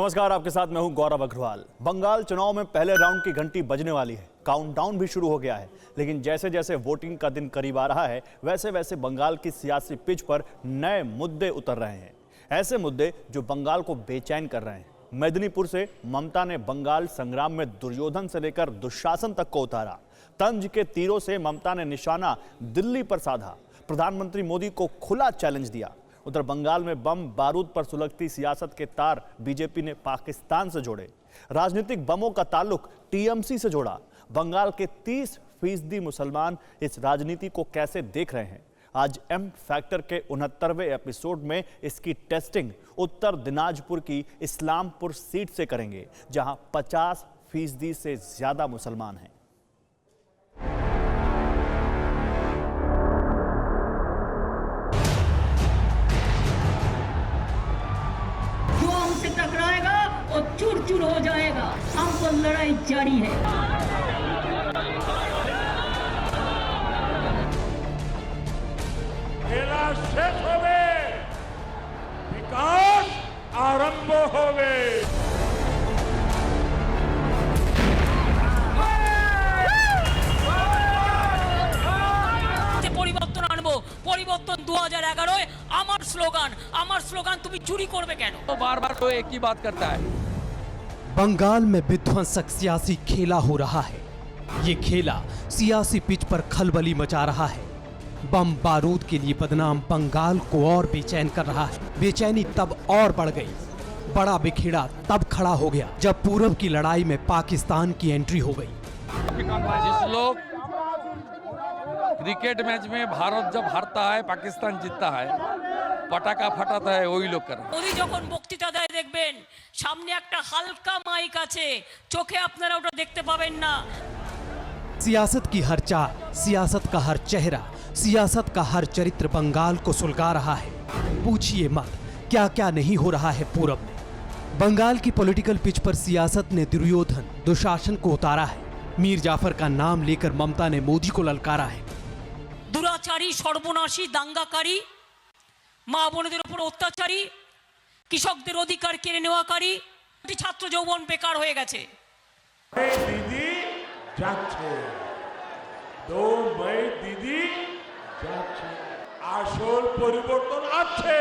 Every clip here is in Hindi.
नमस्कार, आपके साथ मैं हूं गौरव अग्रवाल। बंगाल चुनाव में पहले राउंड की घंटी बजने वाली है। काउंटडाउन भी शुरू हो गया है, लेकिन जैसे जैसे वोटिंग का दिन करीब आ रहा है, वैसे वैसे बंगाल की सियासी पिच पर नए मुद्दे उतर रहे हैं। ऐसे मुद्दे जो बंगाल को बेचैन कर रहे हैं। मेदिनीपुर से ममता ने बंगाल संग्राम में दुर्योधन से लेकर दुशासन तक को उतारा। तंज के तीरों से ममता ने निशाना दिल्ली पर साधा। प्रधानमंत्री मोदी को खुला चैलेंज दिया। उधर बंगाल में बम बारूद पर सुलगती सियासत के तार बीजेपी ने पाकिस्तान से जोड़े। राजनीतिक बमों का ताल्लुक टीएमसी से जोड़ा। बंगाल के 30% मुसलमान इस राजनीति को कैसे देख रहे हैं? आज एम फैक्टर के 69वें एपिसोड में इसकी टेस्टिंग उत्तर दिनाजपुर की इस्लामपुर सीट से करेंगे, जहां 50% से ज्यादा मुसलमान हैं। टकराएगा और चूर चूर हो जाएगा। हमको लड़ाई जारी है। खेला शेष होवे, विकास आरंभ होवे। পরিবর্তন আনবো, পরিবর্তন 2011 আমার স্লোগান তুমি চুরি করবে কেন? तो बार बार तो एक ही बात करता है। बंगाल में विध्वंसक सियासी खेला हो रहा है। ये खेला सियासी पिच पर खलबली मचा रहा है। बम बारूद के लिए बदनाम बंगाल को और बेचैन कर रहा है। बेचैनी तब और बढ़ गई। बड़ा बिखेड़ा तब खड़ा हो गया जब पूरब की लड़ाई में पाकिस्तान की एंट्री हो गई। जिस लोग क्रिकेट मैच में भारत जब हारता है, पाकिस्तान जीतता है, पटाखा फटाता है, वही लोग कर। মোদি যখন বক্তৃতা দেয় দেখবেন সামনে একটা হালকা মাইক আছে, চোখে আপনারা ওটা দেখতে পাবেন না। सियासत की हर चाल, सियासत का हर चेहरा, सियासत का हर चरित्र बंगाल को सुलगा रहा है। पूछिए मत क्या क्या नहीं हो रहा है पूरब में। बंगाल की पॉलिटिकल पिच पर सियासत ने दुर्योधन दुशासन को उतारा है। मीर जाफर का नाम लेकर ममता ने मोदी को ललकारा है। দুরাচারী, সর্বনাশী, দাঙ্গাকারী, মা বোনদের উপর অত্যাচারী, কৃষকদের অধিকার কেড়ে নেওয়াকারী, ছাত্র যৌবন বেকার হয়ে গেছে। দিদি যাচ্ছে, 2 মে দিদি যাচ্ছে, আসল পরিবর্তন আছে।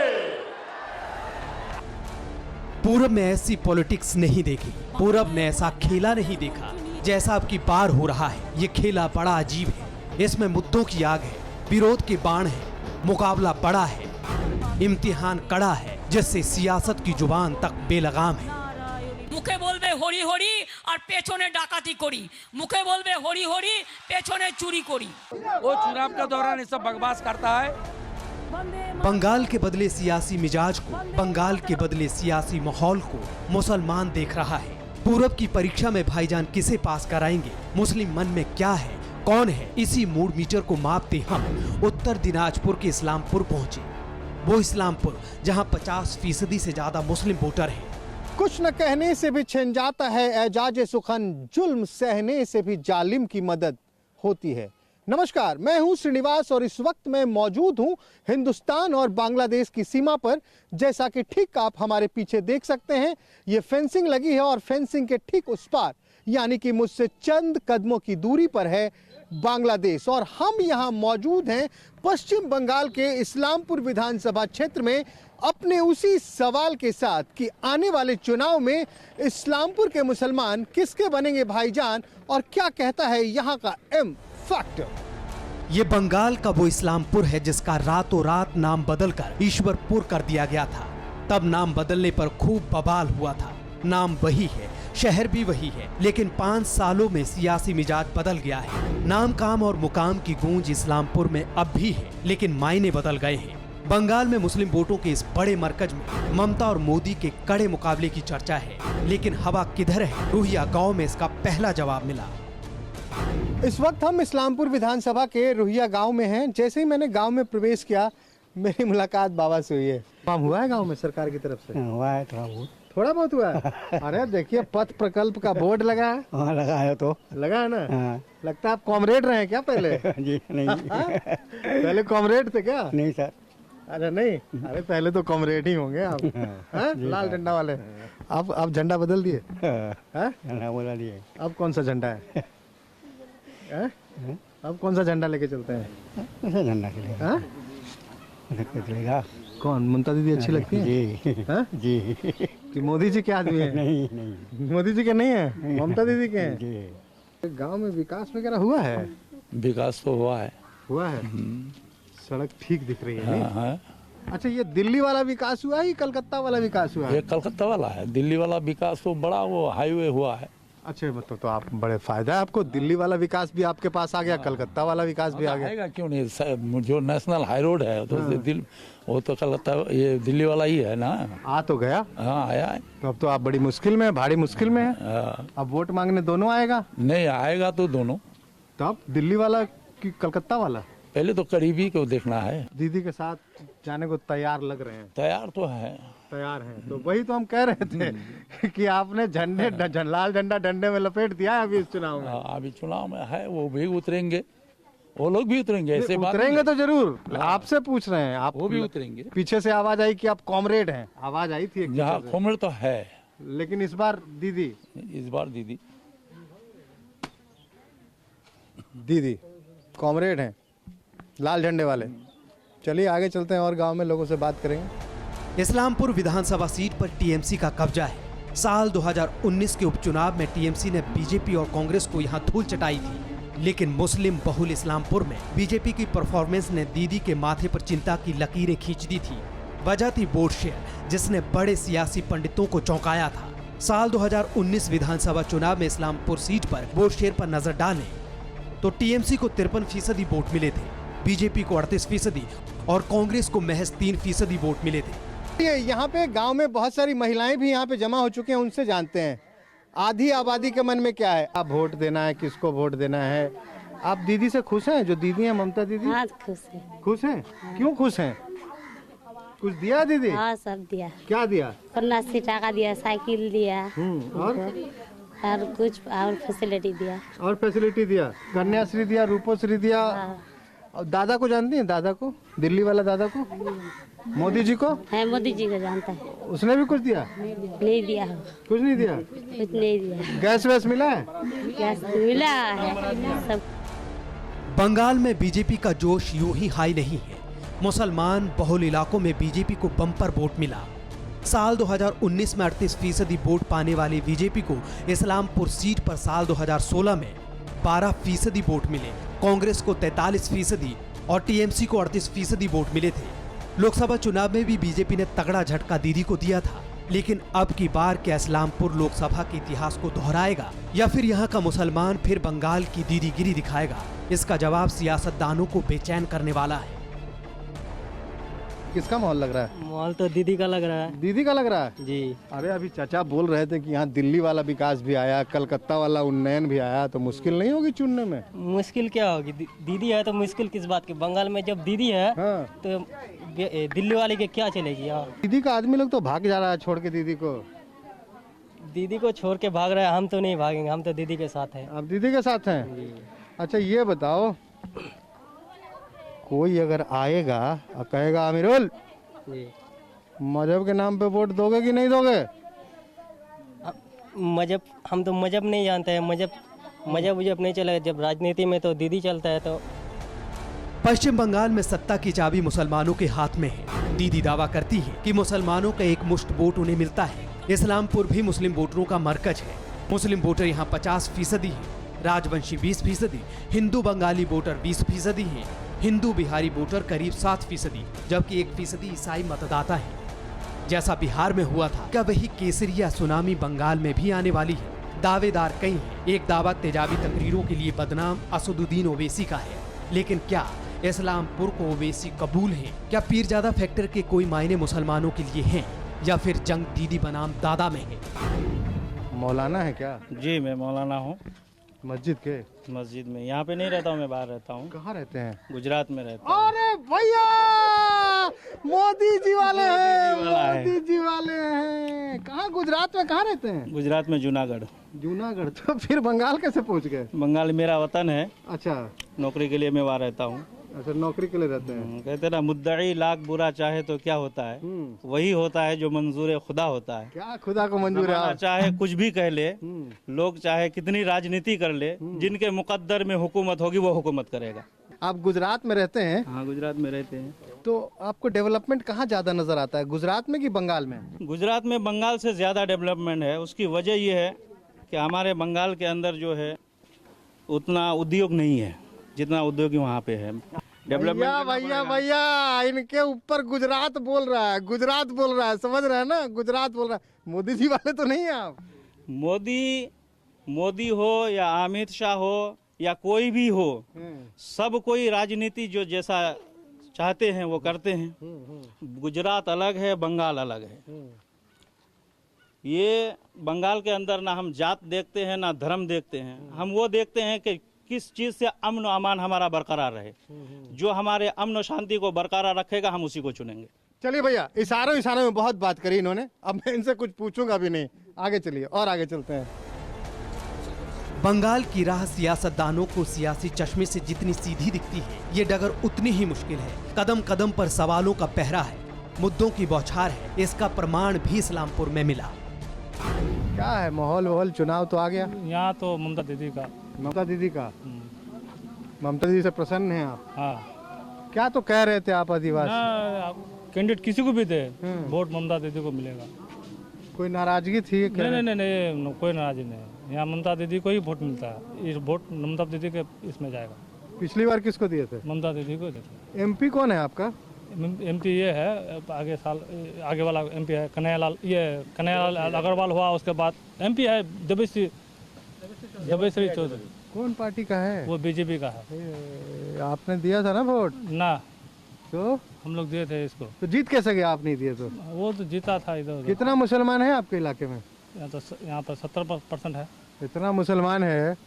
पूरब में ऐसी पॉलिटिक्स नहीं देखी। पूरब ने ऐसा खेला नहीं देखा जैसा अब की बार हो रहा है। ये खेला बड़ा अजीब है। इसमें मुद्दों की आग है, विरोध के बाण है, मुकाबला बड़ा है, इम्तिहान कड़ा है, जिससे सियासत की जुबान तक बेलगाम है। মুখে বলবে হরি হরি আর পেছনে ডাকাতি করি, মুখে বলবে হরি হরি পেছনে চুরি করি। वो चुनाव के दौरान ये सब बकवास करता है। बंगाल के बदले सियासी मिजाज को, बंगाल के बदले सियासी माहौल को मुसलमान देख रहा है। पूरब की परीक्षा में भाईजान किसे पास कराएंगे, मुस्लिम मन में क्या है, कौन है, इसी मूड मीटर को मापते हम उत्तर दिनाजपुर के इस्लामपुर पहुंचे। वो इस्लामपुर जहां 50% से ज्यादा मुस्लिम वोटर हैं। कुछ न कहने से भी छिन जाता है एजाज सुखन, जुल्म सहने से भी जालिम की मदद होती है। नमस्कार, मैं हूं श्रीनिवास और इस वक्त मैं मौजूद हूं हिंदुस्तान और बांग्लादेश की सीमा पर। जैसा कि ठीक आप हमारे पीछे देख सकते हैं, ये फेंसिंग लगी है और फेंसिंग के ठीक उस पार, यानी कि मुझसे चंद कदमों की दूरी पर है बांग्लादेश। और हम यहाँ मौजूद हैं पश्चिम बंगाल के इस्लामपुर विधानसभा क्षेत्र में अपने उसी सवाल के साथ कि आने वाले चुनाव में इस्लामपुर के मुसलमान किसके बनेंगे भाईजान, और क्या कहता है यहाँ का एम फैक्टर। ये बंगाल का वो इस्लामपुर है जिसका रातों रात नाम बदलकर ईश्वरपुर कर दिया गया था। तब नाम बदलने पर खूब बवाल हुआ था। नाम वही है, शहर भी वही है, लेकिन 5 सालों में सियासी मिजाज बदल गया है। नाम, काम और मुकाम की गूंज इस्लामपुर में अब भी है, लेकिन मायने बदल गए हैं। बंगाल में मुस्लिम वोटों के इस बड़े मरकज में ममता और मोदी के कड़े मुकाबले की चर्चा है, लेकिन हवा किधर है? रुहिया गांव में इसका पहला जवाब मिला। इस वक्त हम इस्लामपुर विधानसभा के रुहिया गांव में हैं। जैसे ही मैंने गांव में प्रवेश किया, मेरी मुलाकात बाबा से हुई है। काम हुआ है गांव में सरकार की तरफ से? हुआ है थोड़ा बहुत हुआ है। अरे देखिए, पथ प्रकल्प का बोर्ड लगा है। हाँ, लगा है तो लगा है ना? हाँ। लगता है आप कॉमरेड रहे हैं क्या पहले? जी नहीं। पहले कॉमरेड थे क्या? नहीं सर। अच्छा नहीं, अरे पहले तो कॉमरेड ही होंगे आप, हैं? लाल झंडा वाले। आप झंडा बदल दिए हैं? बोला लिए अब कौन सा झंडा है? हैं? अब कौन सा झंडा लेके चलते हैं? कैसे झंडा चलेगा? हैं? चलेगा कौन, ममता दीदी अच्छी लगती है? जी हैं? जी कि मोदी जी के आदमी है? नहीं नहीं मोदी जी के नहीं है, ममता दीदी के हैं। जी गांव में विकास वगैरह हुआ है? विकास तो हुआ है। हुआ है। सड़क ठीक दिख रही है नहीं? हाँ, अच्छा, ये दिल्ली वाला विकास हुआ है कि कलकत्ता वाला विकास हुआ है? ये कलकत्ता वाला है। दिल्ली वाला विकास तो बड़ा वो हाईवे हुआ है। अच्छा, मतलब तो आप बड़े फायदा है आपको, दिल्ली वाला विकास भी आपके पास आ गया, कलकत्ता वाला विकास भी आ गया। आएगा क्यों नहीं? जो नेशनल हाई रोड है तो वो तो कलकत्ता, ये दिल्ली वाला ही है ना। आ तो गया। हाँ आया है। तो अब तो आप बड़ी मुश्किल में, भारी मुश्किल में है। हाँ, अब वोट मांगने दोनों आएगा, नहीं आएगा तो दोनों। तो अब दिल्ली वाला कि कलकत्ता वाला? पहले तो करीबी को देखना है। दीदी के साथ जाने को तैयार लग रहे हैं? तैयार तो है। तैयार हैं, तो वही तो हम कह रहे थे कि आपने लाल झंडा डंडे में लपेट दिया है अभी इस चुनाव में। हाँ, अभी चुनाव में है, वो भी उतरेंगे, वो लोग भी उतरेंगे। ऐसे बात उतरेंगे नहीं। तो जरूर, आपसे पूछ रहे हैं आप। वो भी उतरेंगे। पीछे से आवाज आई कि आप कॉमरेड हैं, आवाज आई थी एक यहाँ पीछे से। खोमड़ तो है, लेकिन इस बार दीदी इस बार दीदी दीदी कॉमरेड हैं, लाल झंडे वाले। चलिए आगे चलते हैं और गांव में लोगों से बात करेंगे। इस्लामपुर विधानसभा सीट पर टीएमसी का कब्जा है। साल 2019 के उपचुनाव में टीएमसी ने बीजेपी और कांग्रेस को यहां धूल चटाई थी, लेकिन मुस्लिम बहुल इस्लामपुर में बीजेपी की परफॉर्मेंस ने दीदी के माथे पर चिंता की लकीरें खींच दी थी। वजह थी वोट शेयर, जिसने बड़े सियासी पंडितों को चौंकाया था। साल 2019 विधानसभा चुनाव में इस्लामपुर सीट पर वोट शेयर पर नजर डालें तो टीएमसी को 53% वोट मिले थे, बीजेपी को 38% और कांग्रेस को महज 3% वोट मिले थे। यहाँ पे गांव में बहुत सारी महिलाएं भी यहाँ पे जमा हो चुके हैं, उनसे जानते हैं आधी आबादी के मन में क्या है। आप वोट देना है, किसको वोट देना है? आप दीदी से खुश हैं, जो दीदी है ममता दीदी? हाँ खुश है। खुश हैं? क्यों खुश हैं? कुछ दिया दीदी? हाँ सब दिया, क्या दिया? 80 टाका दिया, साइकिल दिया और कुछ और फैसिलिटी दिया। और फैसिलिटी दिया, कन्याश्री दिया, रूपोश्री दिया। और दादा को जानती हैं? दादा को, दिल्ली वाला दादा को, मोदी जी को? है, मोदी जी को जानता है। उसने भी कुछ दिया? नहीं दिया, कुछ नहीं दिया। कुछ नहीं दिया। गैस वैस मिला है? गैस मिला है सब। बंगाल में बीजेपी का जोश यूं ही हाई नहीं है। मुसलमान बहुल इलाकों में बीजेपी को बम्पर वोट मिला। साल 2019 में 38% वोट पाने वाली बीजेपी को इस्लामपुर सीट पर साल 2016 में 12% वोट मिले, कांग्रेस को 43% और टीएमसी को 38% वोट मिले थे। लोकसभा चुनाव में भी बीजेपी ने तगड़ा झटका दीदी को दिया था, लेकिन अब की बार क्या इस्लामपुर लोकसभा के इतिहास को दोहराएगा या फिर यहाँ का मुसलमान फिर बंगाल की दीदीगिरी दिखाएगा? इसका जवाब सियासतदानों को बेचैन करने वाला है। किसका माहौल लग रहा है? माहौल तो दीदी का लग रहा है। दीदी का लग रहा है जी। अरे अभी चाचा बोल रहे थे कि यहाँ दिल्ली वाला विकास भी आया, कलकत्ता वाला उन्नयन भी आया, तो मुश्किल नहीं होगी चुनने में? मुश्किल क्या होगी, दीदी है तो मुश्किल किस बात की? बंगाल में जब दीदी है हाँ। तो दिल्ली वाली के क्या चलेगी यार? दीदी का आदमी लोग तो भाग जा रहा है छोड़ के दीदी को। दीदी को छोड़ के भाग रहा है, हम तो नहीं भागेंगे, हम तो दीदी के साथ हैं। आप दीदी के साथ हैं? अच्छा ये बताओ, कोई अगर आएगा और कहेगा अमीरुल जी, मजहब के नाम पे वोट दोगे कि नहीं दोगे? मजहब, हम तो मजहब नहीं जानते हैं, मजहब उजहब नहीं चलेगा। जब राजनीति में तो दीदी चलता है। तो पश्चिम बंगाल में सत्ता की चाबी मुसलमानों के हाथ में है। दीदी दावा करती है कि मुसलमानों का एक मुश्त वोट उन्हें मिलता है। इस्लामपुर भी मुस्लिम वोटरों का मरकज है। मुस्लिम वोटर यहाँ 50% है, राजवंशी 20%, हिंदू बंगाली वोटर 20% है, हिंदू बिहारी वोटर करीब 7%, जबकि 1% ईसाई मतदाता है। जैसा बिहार में हुआ था, क्या वही केसरिया सुनामी बंगाल में भी आने वाली है? दावेदार कई हैं। एक दावा तेजाबी तकरीरों के लिए बदनाम असदुद्दीन ओवैसी का है, लेकिन क्या इस्लामपुर को ओवैसी कबूल है? क्या पीरजादा फैक्टर के कोई मायने मुसलमानों के लिए हैं या फिर जंग दीदी बनाम दादा में है? मौलाना है क्या? जी मैं मौलाना हूँ, मस्जिद के? मस्जिद में। यहाँ पे नहीं रहता हूँ, मैं बाहर रहता हूँ। कहाँ रहते हैं? गुजरात में रहता हूँ। अरे भैया मोदी जी वाले हैं, मोदी जी वाला है। मोदी जी वाले हैं। कहाँ गुजरात में कहाँ रहते हैं? गुजरात में जूनागढ़। जूनागढ़। तो फिर बंगाल कैसे पहुँच गए? बंगाल मेरा वतन है, अच्छा, नौकरी के लिए मैं वहाँ रहता हूँ। अच्छा, नौकरी के लिए रहते हैं। कहते ना मुद्दई लाख बुरा चाहे तो क्या होता है, वही होता है जो मंजूर खुदा होता है। क्या खुदा को मंजूर है? जमाना चाहे कुछ भी कह ले, लोग चाहे कितनी राजनीति कर ले, जिनके मुकद्दर में हुकूमत होगी वो हुकूमत करेगा। आप गुजरात में रहते हैं, हाँ, गुजरात में रहते हैं। तो आपको डेवलपमेंट कहाँ ज्यादा नजर आता है, गुजरात में कि बंगाल में? गुजरात में बंगाल से ज़्यादा डेवलपमेंट है। उसकी वजह ये है कि हमारे बंगाल के अंदर जो है उतना उद्योग नहीं है जितना उद्योगी वहाँ पे है। भैया भैया भैया, इनके ऊपर गुजरात बोल रहा है, गुजरात बोल रहा है, समझ रहे हैं ना, गुजरात बोल रहा है। मोदी जी वाले तो नहीं है आप? मोदी हो या अमित शाह हो या कोई भी हो, सब कोई राजनीति जो जैसा चाहते हैं वो करते हैं। गुजरात अलग है, बंगाल अलग है। ये बंगाल के अंदर ना हम जात देखते हैं ना धर्म देखते हैं, हम वो देखते हैं कि किस चीज से अमन और अमान हमारा बरकरार रहे। जो हमारे अमन और शांति को बरकरार रखेगा हम उसी को चुनेंगे। चलिए भैया, इशारों में बहुत बात करी इन्होंने, अब मैं इनसे कुछ पूछूंगा भी नहीं। आगे चलिए और आगे चलते हैं। बंगाल की राह सियासतदानों को सियासी चश्मे से जितनी सीधी दिखती है, ये डगर उतनी ही मुश्किल है। कदम कदम पर सवालों का पहरा है, मुद्दों की बौछार है। इसका प्रमाण भी इस्लामपुर में मिला। क्या है माहौल, चुनाव तो आ गया। यहाँ तो ममता दीदी का। ममता दीदी का? ममता दीदी से प्रसन्न हैं आप? हाँ। क्या तो कह रहे थे आप आदिवासी? कैंडिडेट किसी को भी दे, वोट ममता दीदी को मिलेगा। कोई नाराजगी थी? नहीं, कोई नाराजगी नहीं। यहाँ ममता दीदी को ही वोट मिलता है। इस वोट ममता दीदी के इसमें जाएगा। पिछली बार किसको दिए थे? ममता दीदी को देते। एमपी कौन है आपका? एमपी ये है, आगे वाला एमपी है कन्हैयालाल अग्रवाल हुआ, उसके बाद एमपी है देवेश्री चौधरी। कौन पार्टी का है? वो बीजेपी का है। आपने दिया था ना वोट? ना, तो हम लोग दिए थे इसको। तो जीत कैसे गया? आप नहीं दिए तो? वो तो जीता था इधर। कितना मुसलमान है आपके इलाके में? यहाँ पर 70% है। इतना मुसलमान है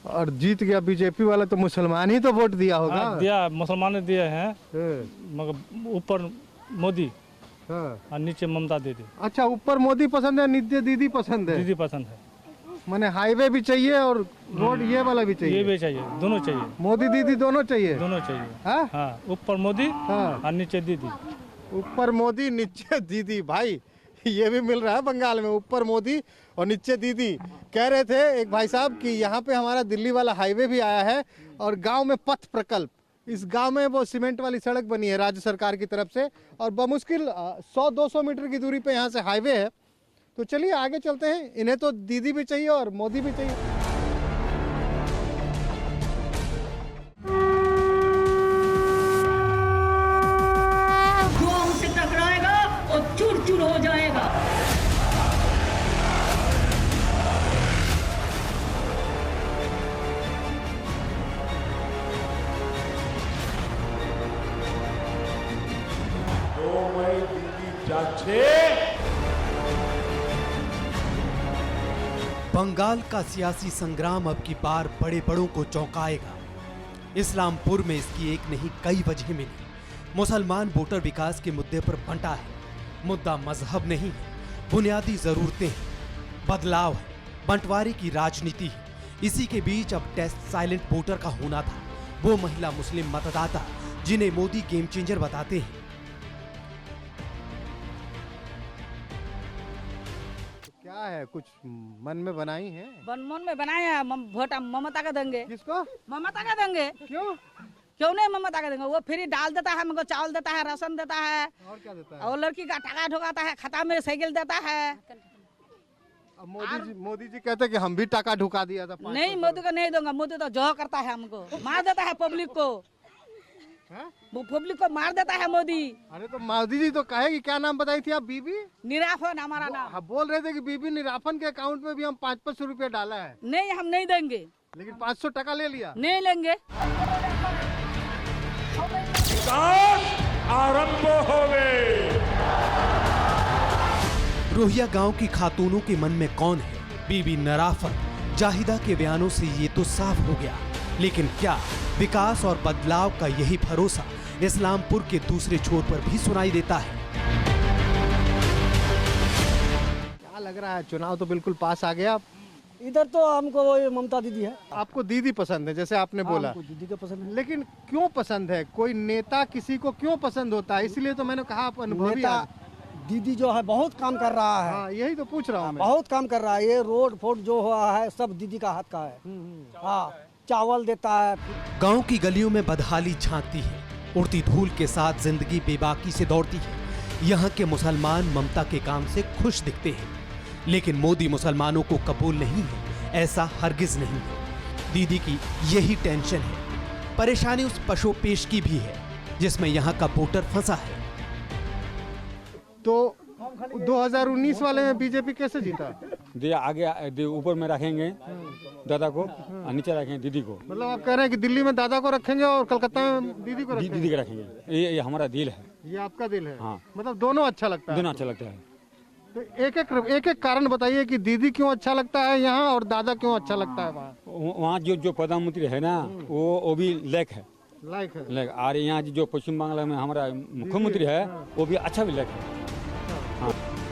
और जीत गया बीजेपी वाला, तो मुसलमान ही तो वोट दिया होगा। हाँ, दिया, मुसलमान ने दिए हैं, मगर ऊपर मोदी और नीचे ममता दीदी। अच्छा, ऊपर मोदी पसंद है, नीचे दीदी पसंद है? दीदी पसंद है। माने हाईवे भी चाहिए और रोड ये वाला भी चाहिए? ये भी चाहिए, दोनों चाहिए। मोदी दीदी दोनों चाहिए? दोनों चाहिए। हाँ? हाँ, ऊपर मोदी और नीचे दीदी। ऊपर मोदी नीचे दीदी, भाई ये भी मिल रहा है बंगाल में, ऊपर मोदी और नीचे दीदी। कह रहे थे एक भाई साहब कि यहाँ पे हमारा दिल्ली वाला हाईवे भी आया है और गांव में पथ प्रकल्प, इस गांव में वो सीमेंट वाली सड़क बनी है राज्य सरकार की तरफ से और बमुश्किल 100-200 मीटर की दूरी पे यहाँ से हाईवे है। तो चलिए आगे चलते हैं। इन्हें तो दीदी भी चाहिए और मोदी भी चाहिए। जो हमसे टकराएगा और चूर चूर हो जाएगा। बंगाल का सियासी संग्राम अब की बार बड़े बड़ों को चौंकाएगा। इस्लामपुर में इसकी एक नहीं कई वजह मिली। मुसलमान वोटर विकास के मुद्दे पर बंटा है। मुद्दा मजहब नहीं है, बुनियादी जरूरतें हैं, बदलाव है, बंटवारे की राजनीति है। इसी के बीच अब टेस्ट साइलेंट वोटर का होना था, वो महिला मुस्लिम मतदाता जिन्हें मोदी गेम चेंजर बताते हैं। क्या है, कुछ मन में बनाई है? मन में बनाया है, वोट ममता का देंगे। किसको? ममता का देंगे। क्यों नहीं ममता का देंगे? वो फ्री डाल देता है, हमको चावल देता है, राशन देता है और क्या देता है? और लड़की का टका ढुकाता है, खाता में साइकिल देता है। अब मोदी जी कहते कि हम भी टका ढुका दिया था। नहीं, मोदी को नहीं दूंगा। मोदी तो जो करता है हमको मार देता है, पब्लिक को। वो पब्लिक को मार देता है मोदी। अरे तो मोदी जी तो कहेगी, क्या नाम बताई थी आप? बीबी निराफन हमारा नाम। बोल रहे थे कि बीबी निराफन के अकाउंट में भी हम 500 रुपया डाला है। नहीं, हम नहीं देंगे। लेकिन 500 टका ले लिया। नहीं लेंगे। आरंभ हो गए। रोहिया गांव की खातूनों के मन में कौन है? बीबी नराफत जाहिदा के बयानों से ये तो साफ हो गया। लेकिन क्या विकास और बदलाव का यही भरोसा इस्लामपुर के दूसरे छोर पर भी सुनाई देता है? क्या लग रहा है, चुनाव तो बिल्कुल पास आ गया। इधर तो हमको वो ममता दीदी है। आपको दीदी पसंद है, जैसे आपने बोला, हमको दीदी का पसंद है। लेकिन क्यों पसंद है? कोई नेता किसी को क्यों पसंद होता है? इसलिए तो मैंने कहा आप अनुभवी नेता हैं। दीदी जो है बहुत काम कर रहा है। हाँ, यही तो पूछ रहा हूँ मैं। बहुत काम कर रहा है। ये रोड फोड जो हुआ है सब दीदी का हाथ का है। हाँ, चावल देता है। गांव की गलियों में बदहाली झांकती है, उड़ती धूल के साथ जिंदगी बेबाकी से दौड़ती है। यहाँ के मुसलमान ममता के काम से खुश दिखते हैं, लेकिन मोदी मुसलमानों को कबूल नहीं है, ऐसा हरगिज नहीं है। दीदी की यही टेंशन है। परेशानी उस पशुपेश की भी है जिसमें यहाँ का वोटर फंसा है। तो 2019 वाले में बीजेपी कैसे जीता? दिया आगे ऊपर में रखेंगे दादा को और नीचे रखेंगे दीदी को। मतलब आप कह रहे हैं कि दिल्ली में दादा को रखेंगे और कलकत्ता में दीदी को रखेंगे? दीदी को रखेंगे। ये हमारा दिल है। ये आपका दिल है? हाँ। मतलब दोनों अच्छा लगता है? दोनों अच्छा लगता है। तो एक एक कारण बताइए कि दीदी क्यों अच्छा लगता है यहाँ और दादा क्यों अच्छा लगता है वहाँ? वहाँ जो प्रधानमंत्री है ना वो भी लायक है। लायक है। लायक। और यहाँ जो पश्चिम बांग्ला में हमारा मुख्यमंत्री है वो भी अच्छा भी लायक है।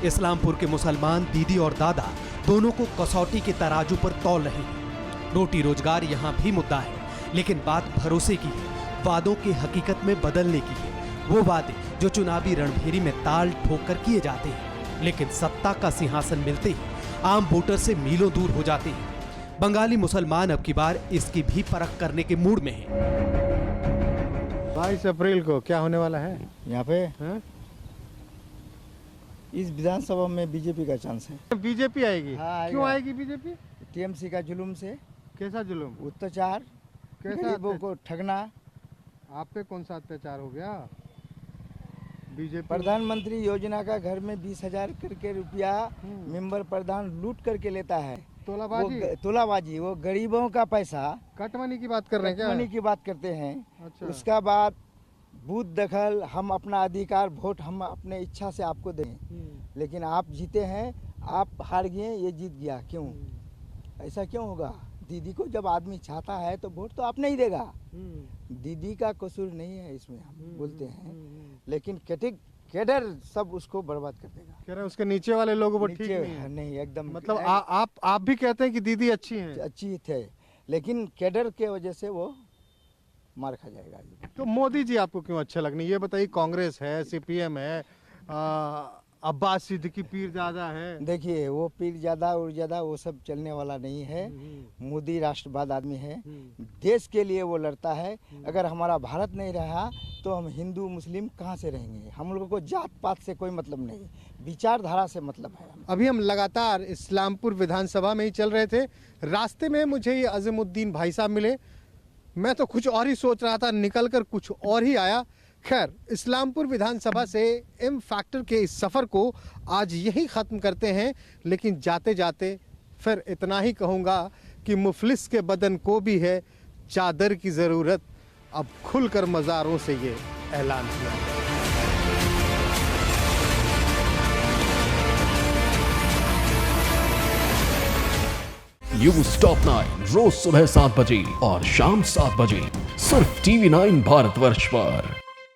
इस्लामपुर के मुसलमान दीदी और दादा दोनों को कसौटी के तराजू पर तौल रहे हैं। रोटी रोजगार यहाँ भी मुद्दा है, लेकिन बात भरोसे की है, वादों के हकीकत में बदलने की है। वो वादे जो चुनावी रणभेरी में ताल ठोक कर किए जाते हैं, लेकिन सत्ता का सिंहासन मिलते ही आम वोटर से मीलों दूर हो जाते हैं। बंगाली मुसलमान अब की बार इसकी भी परख करने के मूड में है। 22 अप्रैल को क्या होने वाला है यहाँ पे? हाँ? इस विधानसभा में बीजेपी का चांस है। बीजेपी आएगी? हाँ, क्यों आएगी बीजेपी? टीएमसी का जुलूम से। कैसा जुलूम? अत्याचार, कैसा गरीबों को ठगना। आप पे कौन सा अत्याचार हो गया? बीजेपी प्रधानमंत्री योजना का घर में 20,000 करके रुपया मेंबर प्रधान लूट करके लेता है। तोलाबाजी। वो गरीबों का पैसा कटमनी की बात कर रहे हैं क्या? कटमनी की बात करते हैं। अच्छा। उसका बाद बूथ दखल, हम अपना अधिकार वोट हम अपने इच्छा से आपको दें, लेकिन आप जीते हैं, आप हार गए, ये जीत गया। क्यों ऐसा क्यों होगा? दीदी को जब आदमी चाहता है तो वोट तो आप नहीं देगा। दीदी का कसूर नहीं है इसमें, हम बोलते हैं, लेकिन कैडर सब उसको बर्बाद कर देगा। कह रहे हैं उसके नीचे वाले लोगों को ठीक नहीं है। नहीं, एकदम मतलब आप भी कहते हैं कि दीदी अच्छी हैं? अच्छी थे, लेकिन कैडर के वजह से वो मार खा जाएगा। तो मोदी जी आपको क्यों अच्छे लगने? ये बताइए, कांग्रेस है, सीपीएम है, अब्बास सिद्दीकी पीरजादा है। देखिए, वो पीरजादा उर्जादा वो सब चलने वाला नहीं है। मोदी राष्ट्रवाद आदमी है, देश के लिए वो लड़ता है। अगर हमारा भारत नहीं रहा तो हम हिंदू मुस्लिम कहाँ से रहेंगे? हम लोगों को जात पात से कोई मतलब नहीं, विचारधारा से मतलब है। अभी हम लगातार इस्लामपुर विधानसभा में ही चल रहे थे। रास्ते में मुझे ये अज़ीमुद्दीन भाई साहब मिले। मैं तो कुछ और ही सोच रहा था, निकलकर कुछ और ही आया। खैर, इस्लामपुर विधानसभा से एम फैक्टर के इस सफ़र को आज यही ख़त्म करते हैं, लेकिन जाते जाते फिर इतना ही कहूँगा कि मुफलिस के बदन को भी है चादर की ज़रूरत। अब खुलकर मज़ारों से ये ऐलान किया। न्यूज़ टॉप 9 रोज सुबह 7 बजे और शाम 7 बजे सिर्फ TV9 भारतवर्ष पर।